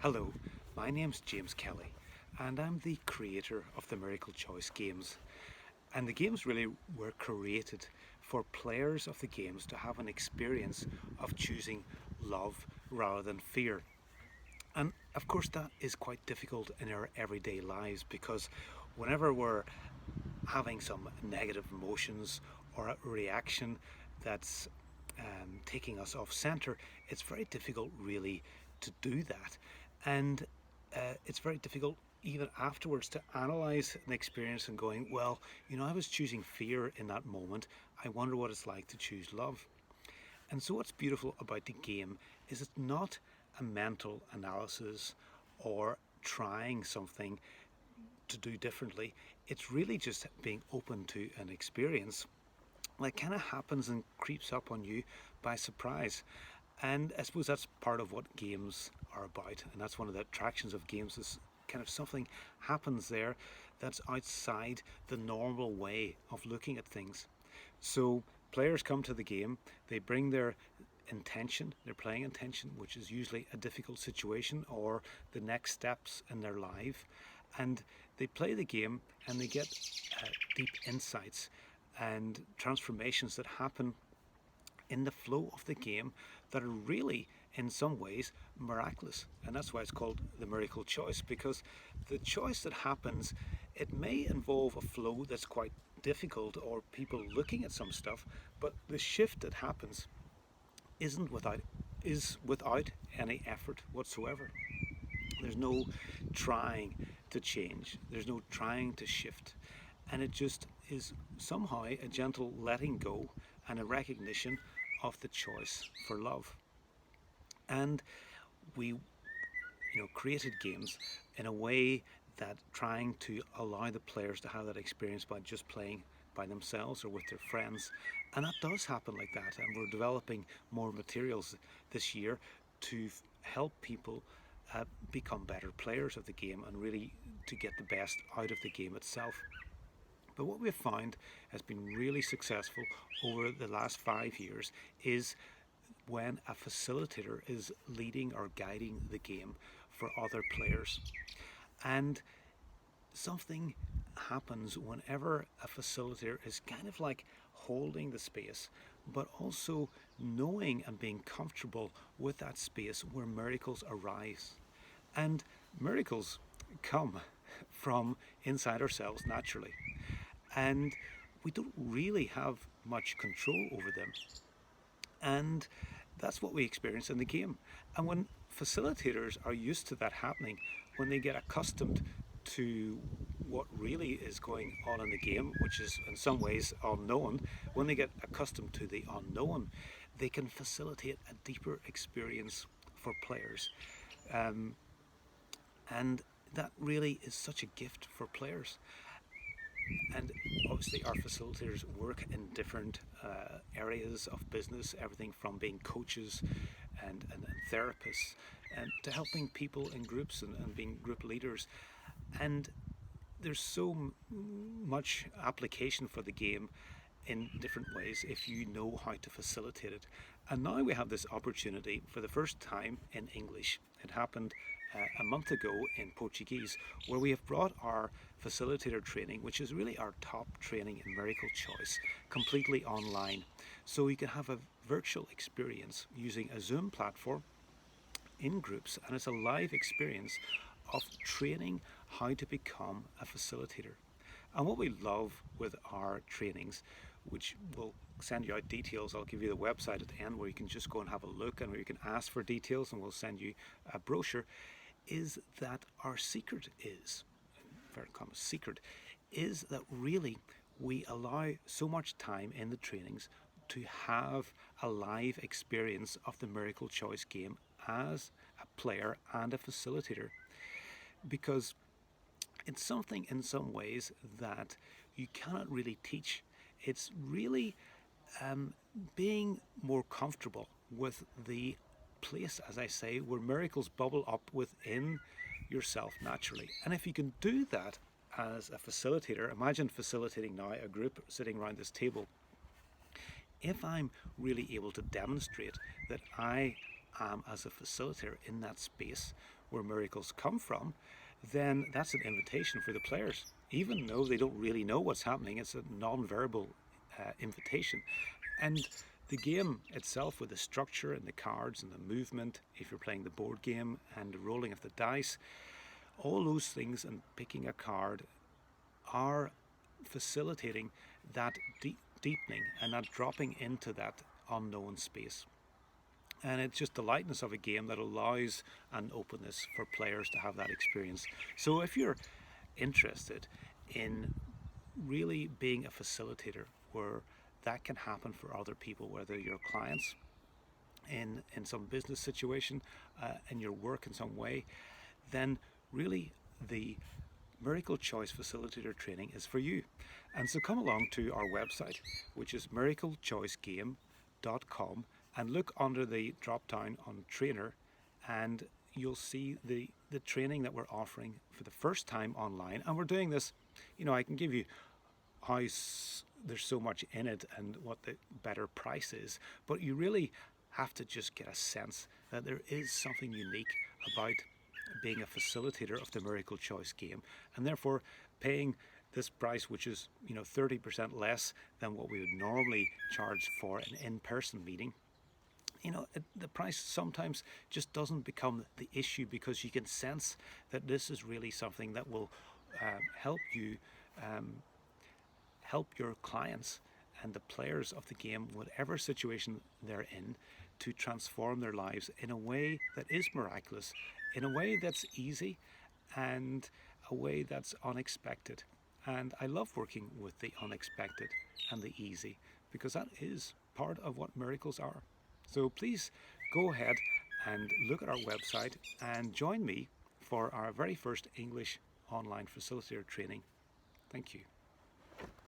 Hello, my name's James Kelly, and I'm the creator of the Miracle Choice games. And the games really were created for players of the games to have an experience of choosing love rather than fear. And of course, that is quite difficult in our everyday lives because whenever we're having some negative emotions or a reaction that's taking us off center, it's very difficult really to do that. And it's very difficult even afterwards to analyze an experience and going, well, I was choosing fear in that moment. I wonder what it's like to choose love. And so, what's beautiful about the game is it's not a mental analysis or trying something to do differently. It's really just being open to an experience that kind of happens and creeps up on you by surprise. And I suppose that's part of what games are about, and that's one of the attractions of games is kind of something happens there that's outside the normal way of looking at things. So players come to the game, they bring their intention, their playing intention, which is usually a difficult situation or the next steps in their life, and they play the game and they get deep insights and transformations that happen in the flow of the game that are really, in some ways, miraculous. And that's why it's called the miracle choice, because the choice that happens, it may involve a flow that's quite difficult or people looking at some stuff, but the shift that happens isn't without is without any effort whatsoever. There's no trying to change. There's no trying to shift. And it just is somehow a gentle letting go and a recognition of the choice for love. And we created games in a way that trying to allow the players to have that experience by just playing by themselves or with their friends. And that does happen like that. And we're developing more materials this year to help people become better players of the game and really to get the best out of the game itself. But what we've found has been really successful over the last 5 years is when a facilitator is leading or guiding the game for other players. And something happens whenever a facilitator is kind of like holding the space, but also knowing and being comfortable with that space where miracles arise. And miracles come from inside ourselves naturally. And we don't really have much control over them. And that's what we experience in the game. And when facilitators are used to that happening, when they get accustomed to what really is going on in the game, which is in some ways unknown, when they get accustomed to the unknown, they can facilitate a deeper experience for players. Um, and that really is such a gift for players. And obviously, our facilitators work in different areas of business, everything from being coaches and therapists, and to helping people in groups and being group leaders. And there's so much application for the game in different ways if you know how to facilitate it. And now we have this opportunity for the first time in English. It happened a month ago in Portuguese, where we have brought our facilitator training, which is really our top training in Miracle Choice, completely online. So you can have a virtual experience using a Zoom platform in groups, and it's a live experience of training how to become a facilitator. And what we love with our trainings, which will send you out details, I'll give you the website at the end where you can just go and have a look and where you can ask for details and we'll send you a brochure, is that our secret is, very common secret, is that really we allow so much time in the trainings to have a live experience of the Miracle Choice game as a player and a facilitator, because it's something in some ways that you cannot really teach. It's really being more comfortable with the place, as I say, where miracles bubble up within yourself naturally. And if you can do that as a facilitator, imagine facilitating now a group sitting around this table. If I'm really able to demonstrate that I am, as a facilitator in that space where miracles come from, then that's an invitation for the players. Even though they don't really know what's happening, it's a non-verbal invitation. And the game itself, with the structure and the cards and the movement, if you're playing the board game, and the rolling of the dice, all those things and picking a card are facilitating that deepening and that dropping into that unknown space. And it's just the lightness of a game that allows an openness for players to have that experience. So if you're interested in really being a facilitator where that can happen for other people, whether you're clients in some business situation, in your work in some way, then really the Miracle Choice Facilitator training is for you. And so come along to our website, which is miraclechoicegame.com, and look under the drop down on trainer, and you'll see the training that we're offering for the first time online. And we're doing this, I can give you how there's so much in it and what the better price is, but you really have to just get a sense that there is something unique about being a facilitator of the Miracle Choice game, and therefore paying this price, which is 30% less than what we would normally charge for an in-person meeting. The price sometimes just doesn't become the issue, because you can sense that this is really something that will help you help your clients and the players of the game, whatever situation they're in, to transform their lives in a way that is miraculous, in a way that's easy, and a way that's unexpected. And I love working with the unexpected and the easy, because that is part of what miracles are. So please go ahead and look at our website and join me for our very first English online facilitator training. Thank you.